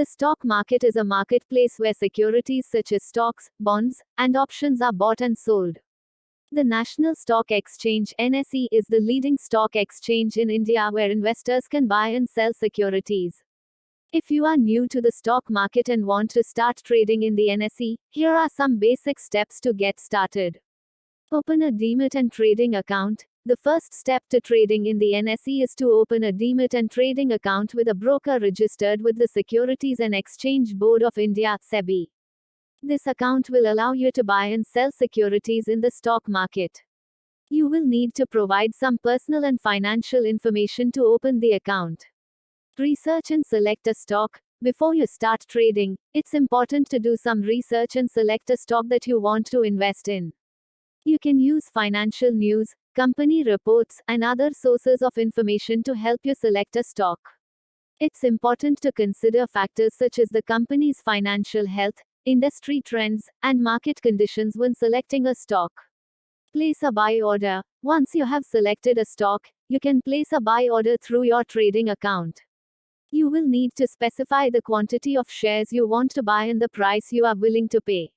The stock market is a marketplace where securities such as stocks, bonds, and options are bought and sold. The National Stock Exchange (NSE) is the leading stock exchange in India where investors can buy and sell securities. If you are new to the stock market and want to start trading in the NSE, here are some basic steps to get started. Open a Demat and Trading Account. The first step to trading in the NSE is to open a Demat and Trading Account with a broker registered with the Securities and Exchange Board of India (SEBI). This account will allow you to buy and sell securities in the stock market. You will need to provide some personal and financial information to open the account. Research and select a stock. Before you start trading, it's important to do some research and select a stock that you want to invest in. You can use financial news, company reports, and other sources of information to help you select a stock. It's important to consider factors such as the company's financial health, industry trends, and market conditions when selecting a stock. Place a buy order. Once you have selected a stock, you can place a buy order through your trading account. You will need to specify the quantity of shares you want to buy and the price you are willing to pay.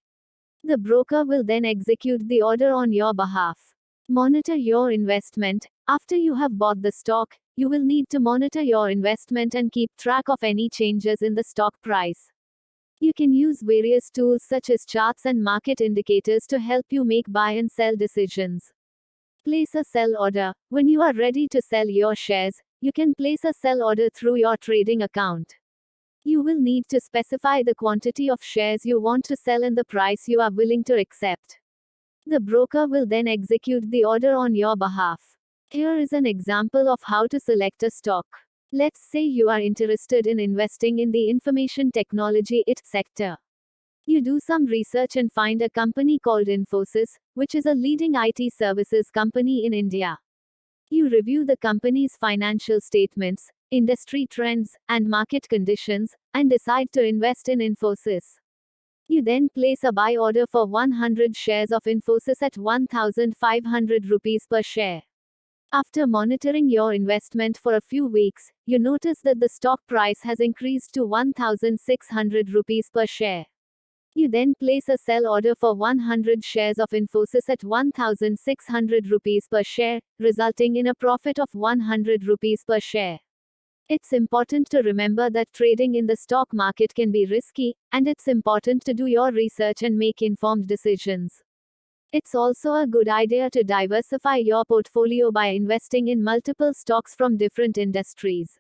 The broker will then execute the order on your behalf. Monitor your investment. After you have bought the stock, you will need to monitor your investment and keep track of any changes in the stock price. You can use various tools such as charts and market indicators to help you make buy and sell decisions. Place a sell order. When you are ready to sell your shares, you can place a sell order through your trading account. You will need to specify the quantity of shares you want to sell and the price you are willing to accept. The broker will then execute the order on your behalf. Here is an example of how to select a stock. Let's say you are interested in investing in the information technology (IT) sector. You do some research and find a company called Infosys, which is a leading IT services company in India. You review the company's financial statements, industry trends, and market conditions, and decide to invest in Infosys. You then place a buy order for 100 shares of Infosys at 1,500 rupees per share. After monitoring your investment for a few weeks, you notice that the stock price has increased to 1,600 rupees per share. You then place a sell order for 100 shares of Infosys at 1,600 rupees per share, resulting in a profit of 100 rupees per share. It's important to remember that trading in the stock market can be risky, and it's important to do your research and make informed decisions. It's also a good idea to diversify your portfolio by investing in multiple stocks from different industries.